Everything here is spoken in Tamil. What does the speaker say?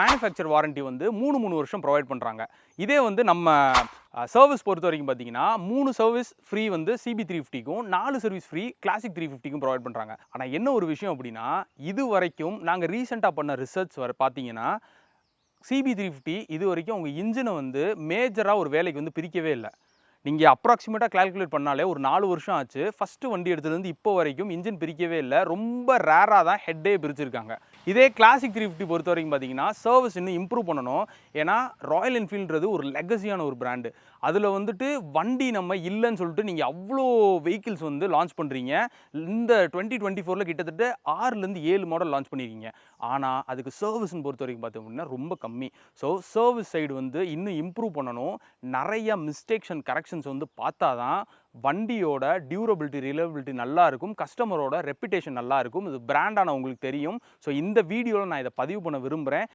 மேனுஃபேக்சர் வாரண்டி வந்து 3 வருஷம் ப்ரொவைட் பண்ணுறாங்க. இதே வந்து நம்ம சர்வீஸ் பொறுத்த வரைக்கும் பார்த்தீங்கன்னா 3 சர்வீஸ் ஃப்ரீ வந்து சிபி 350க்கும் 4 சர்வீஸ் ஃப்ரீ கிளாசிக் 350க்கும் ப்ரொவைட் பண்ணுறாங்க. ஆனால் என்ன ஒரு விஷயம் அப்படின்னா, இது வரைக்கும் நாங்கள் ரீசெண்டாக பண்ண ரிசர்ச் பார்த்தீங்கன்னா சிபி 350 இது வரைக்கும் உங்கள் இன்ஜினை வந்து மேஜராக ஒரு வேலைக்கு வந்து பிரிக்கவே இல்லை. நீங்கள் அப்ராக்சிமேட்டாக கால்குலேட் பண்ணாலே ஒரு 4 வருஷம் ஆச்சு. ஃபஸ்ட்டு வண்டி எடுத்ததுலேருந்து இப்போ வரைக்கும் இன்ஜின் பிரிக்கவே இல்லை. ரொம்ப ரேராக தான் ஹெட்டே பிரிச்சிருக்காங்க. இதே கிளாசிக் 350 பொறுத்த வரைக்கும் பார்த்தீங்கன்னா சர்வீஸ் இன்னும் இம்ப்ரூவ் பண்ணணும். ஏன்னா ராயல் என்ஃபீல்டுறது ஒரு லெகசியான ஒரு பிராண்டு. அதில் வந்துட்டு வண்டி நம்ம இல்லைன்னு சொல்லிட்டு நீங்கள் அவ்வளோ வெஹிக்கிள்ஸ் வந்து லான்ச் பண்ணுறீங்க. இந்த 2024 கிட்டத்தட்ட 6லேருந்து 7 மாடல் லான்ச் பண்ணியிருக்கீங்க. ஆனால் அதுக்கு சர்வீஸ்ன்னு பொறுத்த வரைக்கும் பார்த்தோம் அப்படின்னா ரொம்ப கம்மி. ஸோ சர்வீஸ் சைடு வந்து இன்னும் இம்ப்ரூவ் பண்ணணும். நிறைய மிஸ்டேக்ஸ் அண்ட் கரெக்ஷன்ஸ் வந்து பார்த்தா தான் வண்டியோட டியூரபிலிட்டி ரிலையபிலிட்டி நல்லா இருக்கும், கஸ்டமரோட ரெப்புடேஷன் நல்லா இருக்கும். இது பிராண்டான உங்களுக்கு தெரியும். ஸோ இந்த வீடியோவில் நான் இதை பதிவு பண்ண விரும்புகிறேன்.